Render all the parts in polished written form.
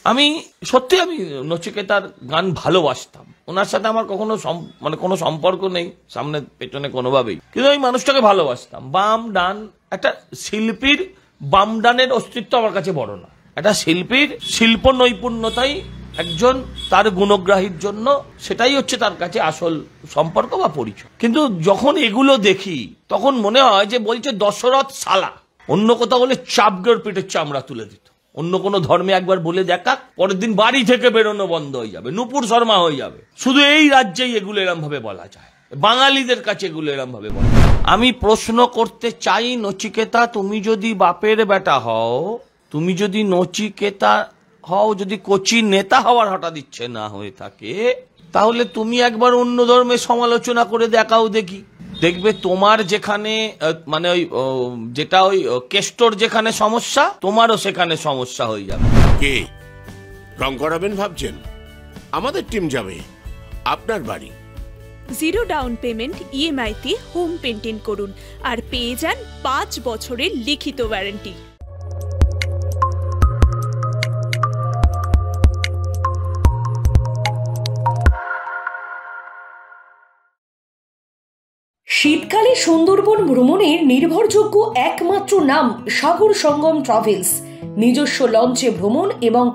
আমি সত্যি আমি নচিকেতার গান ভালোবাসতাম। ওনার সাথে আমার কখনো কোনো সম্পর্ক নেই সামনে পেছনে কোনোভাবেই, কিন্তু আমি মানুষটাকে ভালোবাসতাম। বাম ডান, একটা শিল্পীর বাম ডানের অস্তিত্ব আমার কাছে বড় না। একটা শিল্পীর শিল্প নৈপুণ্যতাই একজন তার গুণগ্রাহীর জন্য সেটাই হচ্ছে তার কাছে আসল সম্পর্ক বা পরিচয়। কিন্তু যখন এগুলো দেখি তখন মনে হয় যে বলছে দশরথ সালা, অন্য কোথাও বলে চাপগড় পিঠের চামড়া তুলে দিত। অন্য কোনো ধর্মে একবার বলে দেখা, পরের দিন বাড়ি থেকে বেরোনো বন্ধ হয়ে যাবে, নূপুর শর্মা হয়ে যাবে। শুধু এই রাজ্যেই এগুলো এরম ভাবে বলা যায়, বাঙালিদের কাছে এগুলো এরম ভাবে বলা যায়। আমি প্রশ্ন করতে চাই, নচিকেতা তুমি যদি বাপের বেটা হও, তুমি যদি নচিকেতা হও, যদি কোচি নেতা হওয়ার হঠাৎ ইচ্ছে না হয়ে থাকে, তাহলে তুমি একবার অন্য ধর্মের সমালোচনা করে দেখাও দেখি। দেখবে তোমার যেখানে মানে ওই যেটা ওই কেষ্টর যেখানে সমস্যা, তোমারও সেখানে সমস্যা হয়ে যাবে। কে রং করাবেন ভাবছেন? আমাদের টিম যাবে আপনার বাড়ি। 0 ডাউন পেমেন্ট ইএমআই তে হোম পেইন্টিং করুন আর পেয়ে যান 5 বছরের লিখিত ওয়ারেন্টি। শীতকালে সুন্দরবন ভ্রমণের নির্ভরযোগ্য একমাত্র নাম সাগর সঙ্গম ট্রাভেলস। নিজস্ব লঞ্চে ভ্রমণ এবং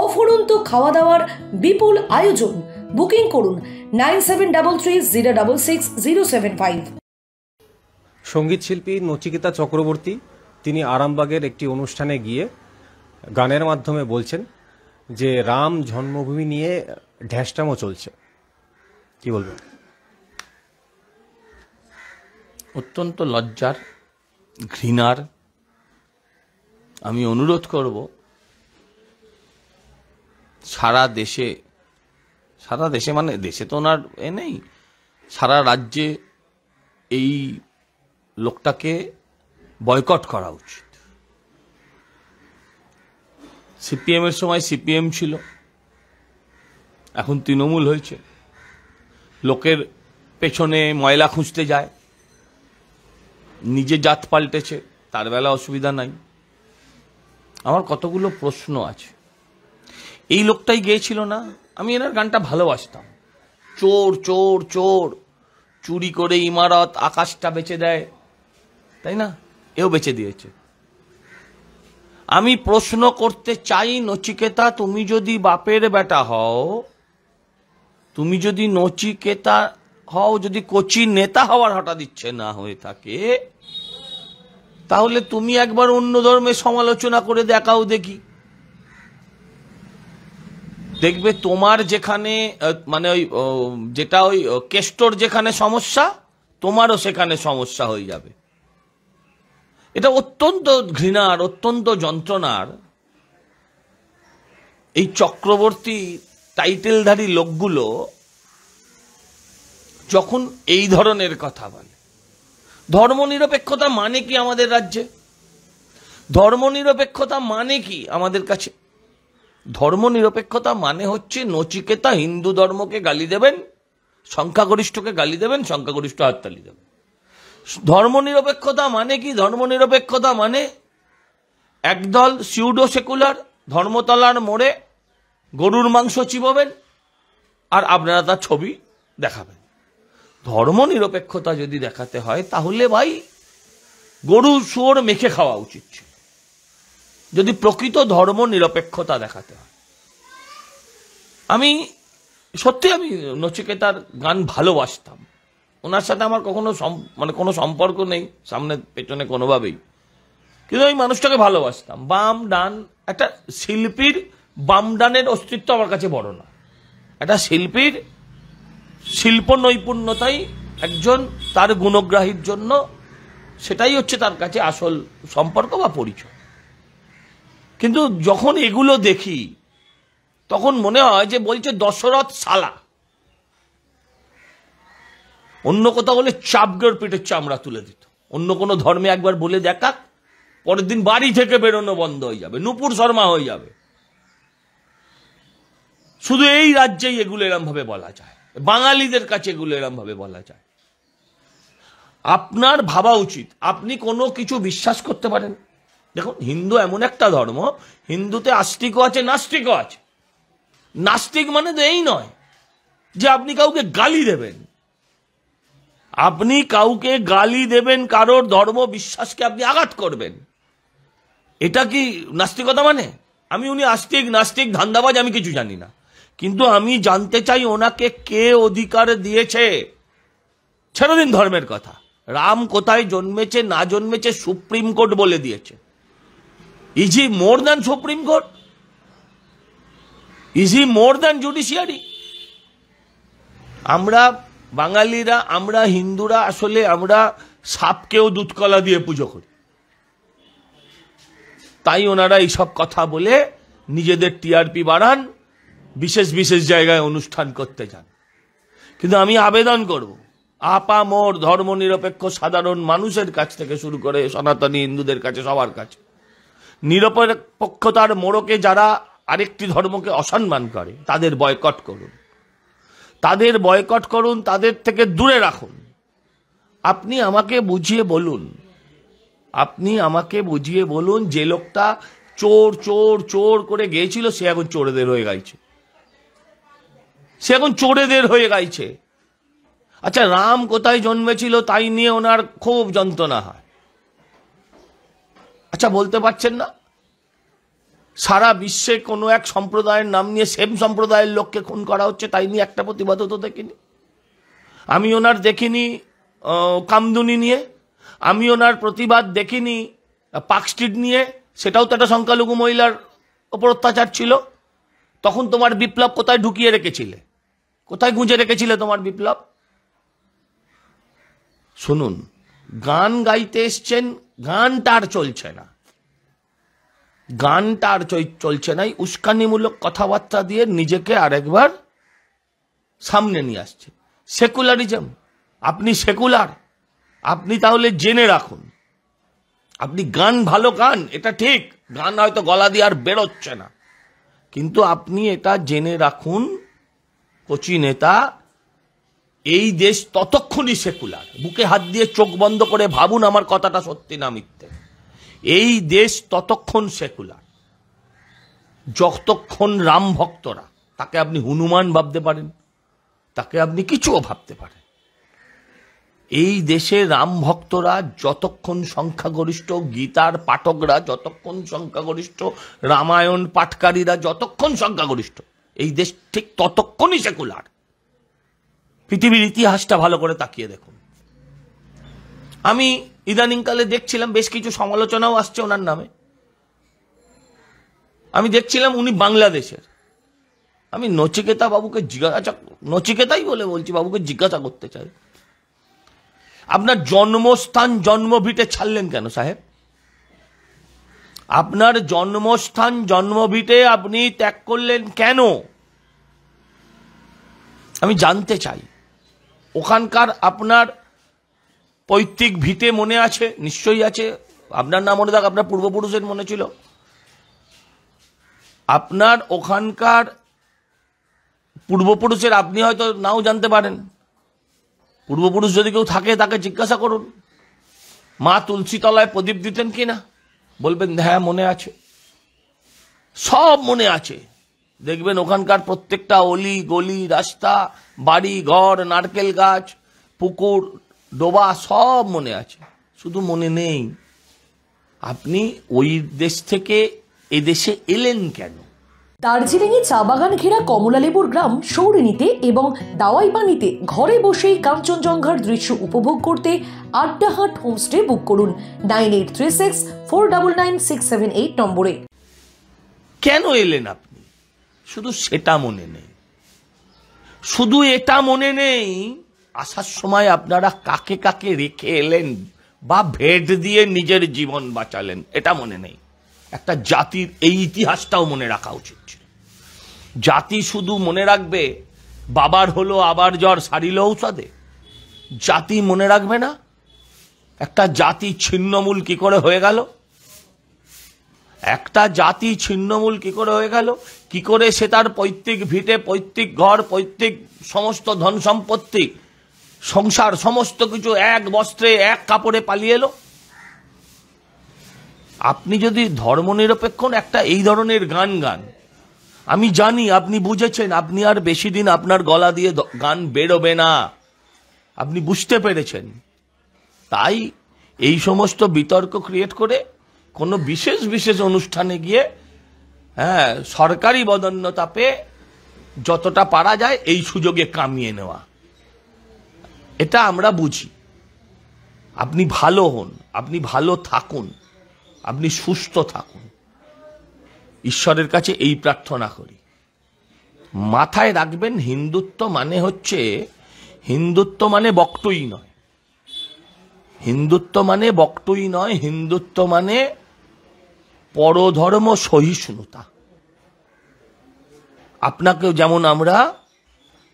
অফুরন্ত খাওয়া দাওয়ার বিপুল আয়োজন। বুকিং করুন 9733066075। সঙ্গীত শিল্পী নচিকেতা চক্রবর্তী তিনি আরামবাগের একটি অনুষ্ঠানে গিয়ে গানের মাধ্যমে বলছেন যে রাম জন্মভূমি নিয়ে ঢ্যাসটামো চলছে। কি বলবেন? অত্যন্ত লজ্জার, ঘৃণার। আমি অনুরোধ করব সারা দেশে মানে দেশে তো ওনার নেই, সারা রাজ্যে এই লোকটাকে বয়কট করা উচিত। সিপিএম এর সময় সিপিএম ছিল, এখন তৃণমূল হয়েছে। লোকের পেছনে ময়লা খুঁজতে যায়, নিজে জাত পাল্টেছে, তার বেলা অসুবিধা নাই। আমার কতগুলো প্রশ্ন আছে। এই লোকটাই গেয়েছিল না? আমি এনার গানটা ভালোবাসতাম। চোর চোর চোর, চুরি করে ইমারত আকাশটা বেচে দেয়, তাই না? এও বেচে দিয়েছে। আমি প্রশ্ন করতে চাই, নচিকেতা তুমি যদি বাপের বেটা হও, তুমি যদি নচিকেতা হও, যদি কোচি নেতা হওয়ার হঠাৎ ইচ্ছে না হয়ে থাকে, তাহলে তুমি একবার অন্য ধর্মের সমালোচনা করে দেখাও দেখি। দেখবে তোমার যেখানে মানে ওই যেটা ওই কেষ্টর যেখানে সমস্যা, তোমারও সেখানে সমস্যা হয়ে যাবে। এটা অত্যন্ত ঘৃণার, অত্যন্ত যন্ত্রণার। এই চক্রবর্তী টাইটেলধারী লোকগুলো যখন এই ধরনের কথা বলে, ধর্মনিরপেক্ষতা মানে কি আমাদের রাজ্যে? ধর্মনিরপেক্ষতা মানে কি আমাদের কাছে? ধর্মনিরপেক্ষতা মানে হচ্ছে নচিকেতা হিন্দু ধর্মকে গালি দেবেন, সংখ্যাগরিষ্ঠকে গালি দেবেন, সংখ্যাগরিষ্ঠ হাততালি দেবেন। ধর্মনিরপেক্ষতা মানে কি? ধর্মনিরপেক্ষতা মানে একদল সিউডো সেকুলার ধর্মতলার মোড়ে গরুর মাংস চিবাবেন আর আপনারা তার ছবি দেখাবেন। ধর্মনিরপেক্ষতা যদি দেখাতে হয় তাহলে ভাই গরু শুয়োর মেখে খাওয়া উচিত ছিল, যদি প্রকৃত ধর্মনিরপেক্ষতা দেখাতে হয়। আমি সত্যি আমি নচিকেতার গান ভালোবাসতাম। ওনার সাথে আমার কখনো কোনো সম্পর্ক নেই সামনে পেছনে কোনোভাবেই, কিন্তু আমি মানুষটাকে ভালোবাসতাম। বাম ডান, একটা শিল্পীর বাম ডানের অস্তিত্ব আমার কাছে বড় না। একটা শিল্পীর শিল্প নৈপুণ্যতাই একজন তার গুণগ্রাহীর জন্য সেটাই হচ্ছে তার কাছে আসল সম্পর্ক বা পরিচয়। কিন্তু যখন এগুলো দেখি তখন মনে হয় যে বলছে দশরথ সালা, অন্য কোথাও বলে চাপগড় পিঠের চামড়া তুলে দিত। অন্য কোনো ধর্মে একবার বলে দেখা, পরের দিন বাড়ি থেকে বেরোনো বন্ধ হয়ে যাবে, নূপুর শর্মা হয়ে যাবে। শুধু এই রাজ্যেই এগুলো এরম ভাবে বলা যায়, বাঙালিদের কাছে এগুলো এরম ভাবে বলা যায়। আপনার ভাবা উচিত, আপনি কোনো কিছু বিশ্বাস করতে পারেন, দেখুন, হিন্দু এমন একটা ধর্ম, হিন্দুতে আস্তিকও আছে নাস্তিকও আছে। নাস্তিক মানে তো এই নয় যে আপনি কাউকে গালি দেবেন, আপনি কাউকে গালি দেবেন, কারোর ধর্ম বিশ্বাসকে আপনি আঘাত করবেন, এটা কি নাস্তিকতা মানে? আমি উনি আস্তিক নাস্তিক ধান্দাবাজ আমি কিছু জানি না, কিন্তু আমি জানতে চাই ওনাকে কে অধিকার দিয়েছে। ছেড়ে দিন ধর্মের কথা, রাম কোথায় জন্মেছে না জন্মেছে সুপ্রিম কোর্ট বলে দিয়েছে। Is he more than supreme court? Is he more than judiciary? আমরা বাঙালিরা, আমরা হিন্দুরা আসলে আমরা সাপকেও দুধকলা দিয়ে পুজো করি, তাই ওনারা এইসব কথা বলে নিজেদের টিআরপি বাড়ান, বিশেষ বিশেষ জায়গায় অনুষ্ঠান করতে যান। কিন্তু আমি আবেদন করব আপামর ধর্মনিরপেক্ষ সাধারণ মানুষের কাছ থেকে শুরু করে সনাতনী হিন্দুদের কাছে, সবার কাছে, নিরপেক্ষতার মোড়কে যারা আরেকটি ধর্মকে অসম্মান করে তাদের বয়কট করুন, তাদের বয়কট করুন, তাদের থেকে দূরে রাখুন। আপনি আমাকে বুঝিয়ে বলুন, আপনি আমাকে বুঝিয়ে বলুন যে লোকটা চোর চোর চোর করে গিয়েছিল সে এখন চোরেদের হয়ে গাইছে, সে এখন চোরেদের হয়ে গাইছে। আচ্ছা, রাম কোথায় জন্মেছিল তাই নিয়ে ওনার খুব যন্ত্রণা হয়। আচ্ছা, বলতে পারছেন না সারা বিশ্বে কোনো এক সম্প্রদায়ের নাম নিয়ে সেম সম্প্রদায়ের লোককে খুন করা হচ্ছে, তাই নিয়ে একটা প্রতিবাদও তো দেখিনি। আমি ওনার দেখিনি কামদুনি নিয়ে, আমি ওনার প্রতিবাদ দেখিনি পার্ক স্ট্রিট নিয়ে, সেটাও তো একটা সংখ্যালঘু মহিলার ওপর অত্যাচার ছিল। তখন তোমার বিপ্লব কোথায় ঢুকিয়ে রেখেছিলে, কোথায় গুঁজে রেখেছিলে তোমার বিপ্লব? শুনুন, গান গাইতে এসছেন, গানটা আর চলছে না, গানটা আর চলছে না, উস্কানিমূলক কথাবার্তা দিয়ে নিজেকে আরেকবার সামনে নিয়ে আসছে। সেকুলারিজম, আপনি সেকুলার, আপনি তাহলে জেনে রাখুন, আপনি গান ভালো গান, এটা ঠিক, গান হয়তো গলা দিয়ে আর বেরোচ্ছে না, কিন্তু আপনি এটা জেনে রাখুন কচি নেতা, এই দেশ ততক্ষণই সেকুলার। বুকে হাত দিয়ে চোখ বন্ধ করে ভাবুন আমার কথাটা সত্যি না মিথ্যে। এই দেশ ততক্ষণ সেকুলার যতক্ষণ রাম ভক্তরা, তাকে আপনি হনুমান ভাবতে পারেন, তাকে আপনি কিছুও ভাবতে পারেন, এই দেশে রাম ভক্তরা যতক্ষণ সংখ্যাগরিষ্ঠ, গীতার পাঠকরা যতক্ষণ সংখ্যাগরিষ্ঠ, রামায়ণ পাঠকারীরা যতক্ষণ সংখ্যাগরিষ্ঠ, এই দেশ ঠিক ততক্ষণই সেকুলার। পৃথিবীর ইতিহাসটা ভালো করে তাকিয়ে দেখুন। আমি ইদানিংকালে দেখছিলাম বেশ কিছু সমালোচনাও আসছে ওনার নামে, আমি দেখছিলাম উনি বাংলাদেশের। আমি নচিকেতা বাবুকে জিজ্ঞাসা, নচিকেতাই বলে বলছি, বাবুকে জিজ্ঞাসা করতে চাই, আপনার জন্মস্থান জন্মভিটে ছাড়লেন কেন সাহেব? আপনার জন্মস্থান জন্মভিটে আপনি ত্যাগ করলেন কেন? আমি জানতে চাই। ওখানকার আপনার পৈতৃক ভিটে মনে আছে? নিশ্চয়ই আছে। আপনার না মনে থাক, আপনার পূর্বপুরুষের মনে ছিল। আপনার ওখানকার পূর্বপুরুষের আপনি হয়তো নাও জানতে পারেন, পূর্বপুরুষ যদি কেউ থাকে তাকে জিজ্ঞাসা করুন মা তুলসী তলায় প্রদীপ দিতেন কিনা, বলবেন হ্যাঁ মনে আছে, সব মনে আছে। দেখবেন ওখানকার প্রত্যেকটা অলি গলি, রাস্তা, বাড়ি ঘর, নারকেল গাছ, পুকুর, ডোবা সব মনে আছে, শুধু মনে নেই আপনি ওই দেশ থেকে এদেশে এলেন কেন। দার্জিলিংয়ে চা বাগান ঘেরা কমলালেবুর গ্রাম সৌরিনীতে এবং দাওয়াইপানিতে ঘরে বসেই কাঞ্চনজঙ্ঘার দৃশ্য উপভোগ করতে আড্ডাহাট হোমস্টে বুক করুন 9836499678 নম্বরে। কেন এলেন আপনি? শুধু সেটা মনে নেই, শুধু এটা মনে নেই আসার সময় আপনারা কাকে কাকে রেখে এলেন বা ভেট দিয়ে নিজের জীবন বাঁচালেন, এটা মনে নেই। একটা জাতির এই ইতিহাসটাও মনে রাখা উচিত ছিল। জাতি শুধু মনে রাখবে বাবার হলো আবার জ্বর সারিল ঔষধে, জাতি মনে রাখবে না একটা জাতি ছিন্নমূল কি করে হয়ে গেল, একটা জাতি ছিন্নমূল কি করে হয়ে গেল, কি করে সে তার পৈতৃক ভিটে, পৈতৃক ঘর, পৈতৃক সমস্ত ধন সম্পত্তি, সংসার, সমস্ত কিছু এক বস্ত্রে এক কাপড়ে পালিয়ে এলো। আপনি যদি ধর্মনিরপেক্ষ একটা এই ধরনের গান গান, আমি জানি আপনি বুঝেছেন, আপনি আর বেশি দিন আপনার গলা দিয়ে গান বেরোবে না, আপনি বুঝতে পেরেছেন। তাই এই সমস্ত বিতর্ক ক্রিয়েট করে কোনো বিশেষ বিশেষ অনুষ্ঠানে গিয়ে সরকারি বদান্যতা পেয়ে যতটা পারা যায় এই সুযোগে কামিয়ে নেওয়া, এটা আমরা বুঝি। আপনি ভালো হন, আপনি ভালো থাকুন, আপনি সুস্থ থাকুন, ঈশ্বরের কাছে এই প্রার্থনা করি। মাথায় রাখবেন, হিন্দুত্ব মানে হচ্ছে, হিন্দুত্ব মানে বক্তই নয়, হিন্দুত্ব মানে বক্তই নয়, হিন্দুত্ব মানে পরধর্ম সহিষ্ণুতা। আপনাকে যেমন আমরা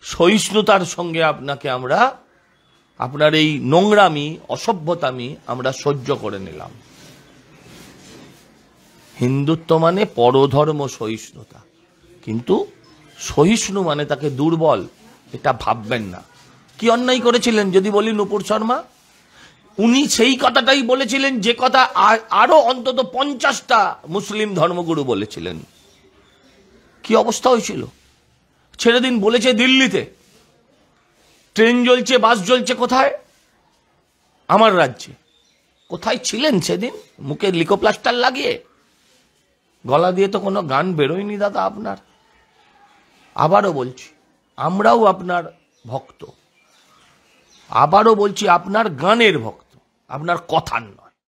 সহিষ্ণুতার সঙ্গে আপনাকে আমরা আপনার এই নোংরামি অসভ্যতামি আমরা সহ্য করে নিলাম। হিন্দুত্ব মানে পরধর্ম সহিষ্ণুতা, কিন্তু সহিষ্ণু মানে তাকে দুর্বল এটা ভাববেন না। কি অন্যায় করেছিলেন যদি বলি নূপুর শর্মা? উনি সেই কথাটাই বলেছিলেন যে কথা আরো অন্তত 50টা মুসলিম ধর্মগুরু বলেছিলেন। কি অবস্থা হয়েছিল? ছেড়ে দিন বলেছে দিল্লিতে, ট্রেন জ্বলছে, বাস জ্বলছে, কোথায়? আমার রাজ্যে। কোথায় ছিলেন সেদিন? মুখে লিকোপ্লাস্টার লাগিয়ে? গলা দিয়ে তো কোনো গান বেরোয়নি দাদা আপনার। আবারও বলছি, আমরাও আপনার ভক্ত, আবারও বলছি আপনার গানের ভক্ত, আপনার কথার নয়।